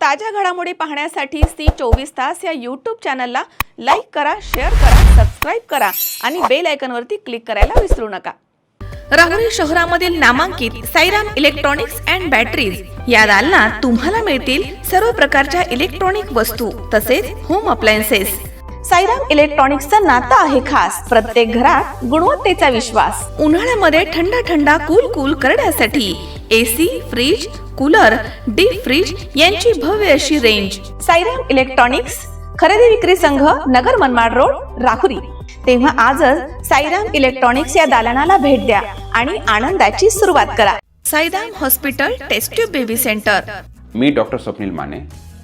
ताज्या घडामोडी पाहण्यासाठी सी24 तास या यूट्यूब चॅनलला लाईक करा, शेअर करा, सबस्क्राईब करा आणि बेल आयकॉनवरती क्लिक करायला विसरू नका। राहुरी शहरामधील नामांकित साईराम इलेक्ट्रॉनिक्स अँड बॅटरीज या दालनात तुम्हाला मिळतील सर्व प्रकारच्या इलेक्ट्रॉनिक वस्तू तसेच होम अप्लायन्सेस। साईराम इलेक्ट्रॉनिक्सचं नातं आहे खास, प्रत्येक घरात गुणवत्तेचा विश्वास। उन्हाळ्यामध्ये थंड कूल करण्यासाठी AC, fridge, cooler, deep freeze यांची भव्य अशी रेंज। साईराम इलेक्ट्रॉनिक्स खरेदी विक्री संघ, नगर मनमाड रोड, राहुरी। तेव्हा आजच साईराम इलेक्ट्रॉनिक्स या दालनाला भेट द्या आणि आनंदाची सुरुवात करा। Sairam hospital test tube baby centre. मी डॉक्टर स्वप्नील माने,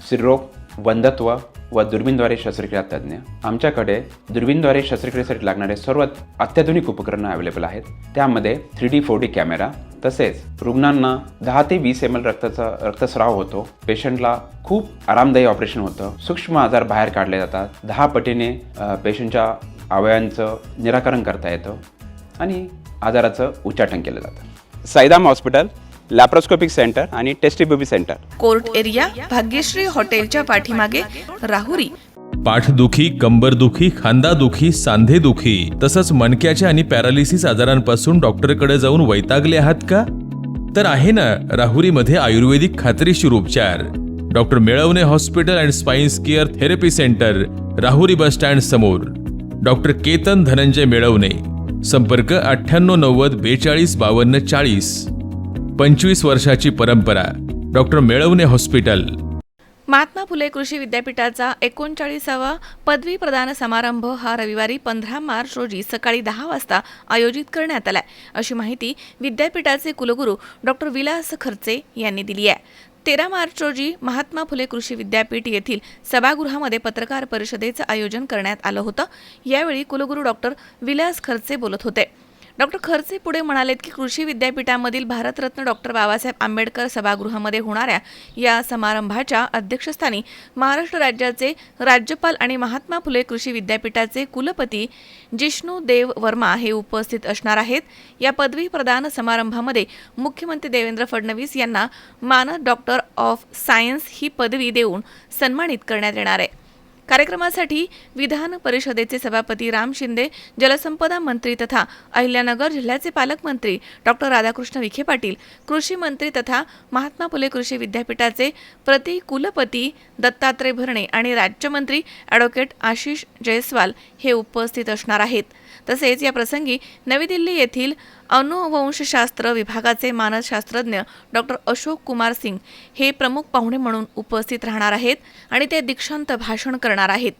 स्त्रीरोग, वंध्यत्व व दुर्बीणद्वारे शस्त्रक्रिया तज्ञ। आमच्याकडे दुर्बीणद्वारे शस्त्रक्रियेसाठी लागणारे सर्व अत्याधुनिक उपकरणं अवेलेबल आहेत। त्यामध्ये 3D 4D कॅमेरा, तसेच रुग्णांना 10 ते 20 ml रक्तस्राव होतो। पेशंटला खूप आरामदायी ऑपरेशन होतं। सूक्ष्म आजार बाहेर काढले जातात। 10 पटीने पेशंटच्या अवयवांचं निराकरण करता येतं आणि आजाराचं उच्चाटन केलं जातं। साईराम हॉस्पिटल, लॅप्रोस्कोपिक सेंटर आणि test baby centre, court area, Bhagyashree हॉटेलच्या पाठीमागे, राहुरी। पाठदुखी, कंबरदुखी, खांदादुखी, सांधेदुखी तसंच मणक्याच्या आणि पॅरालिसिस आजारांपासून डॉक्टरकडे जाऊन वैतागले आहात का? तर आहे ना राहुरीमध्ये आयुर्वेदिक खात्रीशीर उपचार। Doctor Melavane hospital and spine care therapy centre, Rahuri bus stand समोर। डॉक्टर केतन धनंजय मेळवणे, संपर्क 9890 42 52 40। 25 वर्षाची परंपरा, डॉक्टर मेळवणे हॉस्पिटल। महात्मा फुले कृषी विद्यापीठाचा 39वा पदवी प्रदान समारंभ हा रविवारी 15 मार्च रोजी सकाळी 10 वाजता आयोजित करण्यात आलाय, अशी माहिती विद्यापीठाचे कुलगुरू डॉक्टर विलास खर्चे यांनी दिली आहे। 13 मार्च रोजी महात्मा फुले कृषी विद्यापीठ येथील सभागृहामध्ये पत्रकार परिषदेचं आयोजन करण्यात आलं होतं। यावेळी कुलगुरू डॉक्टर विलास खर्चे बोलत होते। डॉक्टर खर्चे पुढे म्हणालेत की कृषी विद्यापीठामधील भारतरत्न डॉक्टर बाबासाहेब आंबेडकर सभागृहामध्ये होणाऱ्या या समारंभाच्या अध्यक्षस्थानी महाराष्ट्र राज्याचे राज्यपाल आणि महात्मा फुले कृषी विद्यापीठाचे कुलपती जिष्णू देव वर्मा हे उपस्थित असणार आहेत। या पदवी प्रदान समारंभामध्ये मुख्यमंत्री देवेंद्र फडणवीस यांना मानद डॉक्टर ऑफ सायन्स ही पदवी देऊन सन्मानित करण्यात येणार आहे। कार्यक्रमासाठी विधान परिषदेचे सभापती राम शिंदे, जलसंपदा मंत्री तथा अहिल्यानगर जिल्ह्याचे पालकमंत्री डॉक्टर राधाकृष्ण विखे पाटील, कृषी मंत्री तथा महात्मा फुले कृषी विद्यापीठाचे प्रतिकुलपती दत्तात्रय भरणे आणि राज्यमंत्री ॲडव्होकेट आशिष जयस्वाल हे उपस्थित असणार आहेत। तसेच या प्रसंगी नवी दिल्ली येथील अनुवंशशास्त्र विभागाचे मानसशास्त्रज्ञ डॉक्टर अशोक कुमार सिंग हे प्रमुख पाहुणे म्हणून उपस्थित राहणार आहेत आणि ते दीक्षांत भाषण करणार आहेत।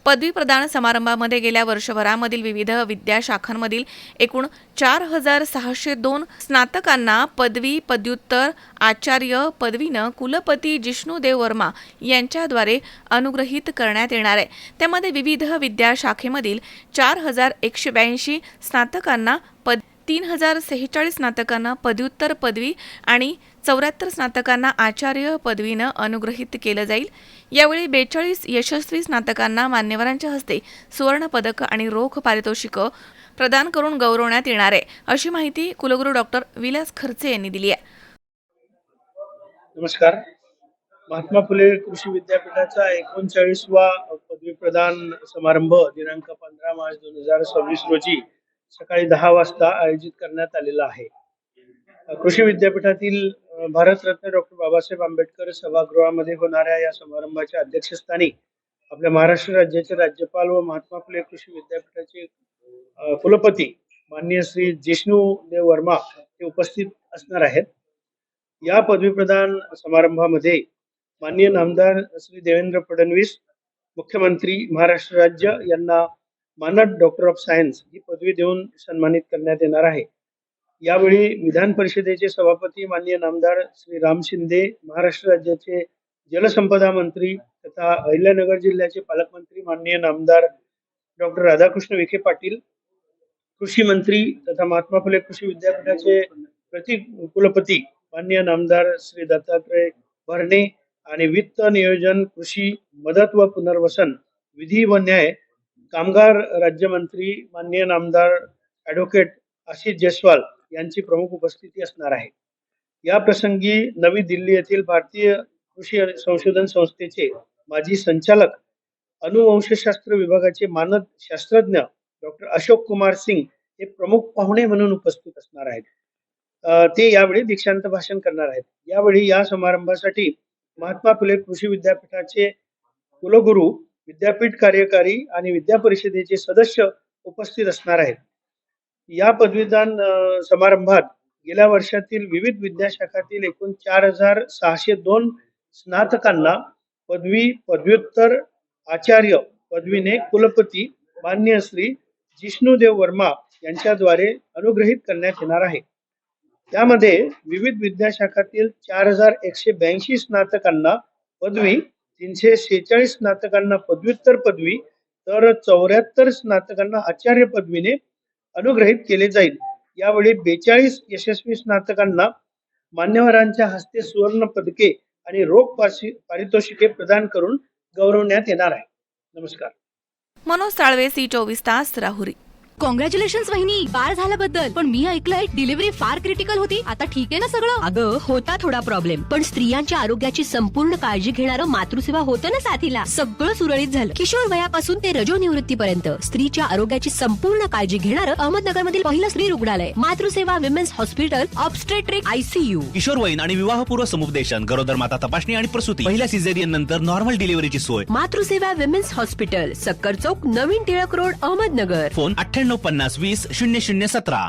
पदवी प्रदान समारंभामध्ये गेल्या वर्षभरामधील विविध विद्याशाखांमधील एकूण 4602 स्नातकांना पदवी, पदव्युत्तर, आचार्य पदवीनं कुलपती जिष्णू देव वर्मा यांच्याद्वारे अनुग्रहित करण्यात येणार आहे। त्यामध्ये विविध विद्याशाखेमधील 4182 स्नातकांना 3046 स्नातकांना पदव्युत्तर पदवी आणि 74 स्नातकांना आचार्य पदवीनं अनुग्रहित केलं जाईल। यावेळी 42 यशस्वी स्नातकांना मान्यवरांच्या हस्ते सुवर्ण पदक आणि रोख पारितोषिक प्रदान करून गौरवण्यात येणार आहे, अशी माहिती कुलगुरू डॉक्टर विलास खर्चे यांनी दिली आहे। नमस्कार। महात्मा फुले कृषी विद्यापीठाचा 39वा पदवी प्रदान समारंभ दिनांक 15 मार्च 2026 रोजी सकाळी 10 वाजता आयोजित करण्यात आलेला आहे। कृषी विद्यापीठातील भारतरत्न डॉक्टर बाबासाहेब आंबेडकर सभागृहामध्ये होणाऱ्या या समारंभाच्या अध्यक्षस्थानी आपल्या महाराष्ट्र राज्याचे राज्यपाल व महात्मा फुले कृषी विद्यापीठाचे कुलपती माननीय श्री जिष्णू देव वर्मा हे उपस्थित असणार आहेत। या पदवी प्रदान समारंभामध्ये माननीय नामदार श्री देवेंद्र फडणवीस, मुख्यमंत्री महाराष्ट्र राज्य यांना मानद डॉक्टर ऑफ सायन्स ही पदवी देऊन सन्मानित करण्यात येणार आहे। यावेळी विधान परिषदेचे सभापती माननीय नामदार श्री राम शिंदे, महाराष्ट्र राज्याचे जलसंपदा मंत्री तथा अहिल्यानगर जिल्ह्याचे पालकमंत्री माननीय नामदार डॉक्टर राधाकृष्ण विखे पाटील, कृषी मंत्री तथा महात्मा फुले कृषी विद्यापीठाचे प्रतिकुलपती माननीय नामदार श्री दत्तात्रय भरणे आणि वित्त नियोजन, कृषी मदत व पुनर्वसन, विधी व न्याय, कामगार राज्यमंत्री माननीय नामदार ॲडव्होकेट आशिष जयस्वाल यांची प्रमुख उपस्थिती असणार आहे। या प्रसंगी नवी दिल्ली येथील भारतीय कृषी संशोधन संस्थेचे माजी संचालक अनुवंशशास्त्र विभागाचे मानद शास्त्रज्ञ डॉक्टर अशोक कुमार सिंग हे प्रमुख पाहुणे म्हणून उपस्थित असणार आहेत. ते यावेळी दीक्षांत भाषण करणार आहेत. यावेळी या समारंभासाठी महात्मा फुले कृषी विद्यापीठाचे कुलगुरू, विद्यापीठ कार्यकारी आणि विद्या परिषदेचे सदस्य उपस्थित असणार आहेत. या पदवीदान समारंभात गेल्या वर्षातील विविध विद्याशाखातील एकूण 4,602 स्नातकांना पदवी, पदव्युत्तर, आचार्य पदवीने कुलपती मान्य श्री जिष्णुदेव वर्मा यांच्याद्वारे अनुग्रहित करण्यात येणार आहे. त्यामध्ये विविध विद्याशाखातील 4,182 स्नातकांना पदवी, 346 स्नातकांना पदव्युत्तर पदवी तर 74 स्नातकांना आचार्य पदवीने अनुग्रहित केले जाईल. यावेळी 42 यशस्वी स्नातकांना मान्यवरांच्या हस्ते सुवर्ण पदके आणि रोख पारितोषिके प्रदान करून गौरवण्यात येणार आहे. नमस्कार. मनोज साळवे, C24 तास, राहुरी. कॉंग्रॅच्युलेशन वहिनी, बाळ झाल्याबद्दल. पण मी ऐकलंय डिलिव्हरी फार क्रिटिकल होती. आता ठीक आहे ना सगळं? अगं होता थोडा प्रॉब्लेम, पण स्त्रियांच्या आरोग्याची संपूर्ण काळजी घेणारं मातृसेवा होतं ना साथीला. सगळं सुरळीत झालं. किशोर वयापासून ते रजोनिवृत्तीपर्यंत स्त्रीच्या आरोग्याची संपूर्ण काळजी घेणारं अहमदनगर मधील पहिलं स्त्री रुग्णालय Matruseva women's hospital, obstetric, ICU. किशोरवयीन आणि विवाहपूर्व समुपदेशन, गरोदर माता तपासणी आणि प्रसूती, पहिल्या सिझेरियन नंतर नॉर्मल डिलिव्हरीची सोय. मातृसेवा विमेन्स हॉस्पिटल, सक्कर चौक, नवीन टिळक रोड, अहमदनगर. फोन 9850 20 0017.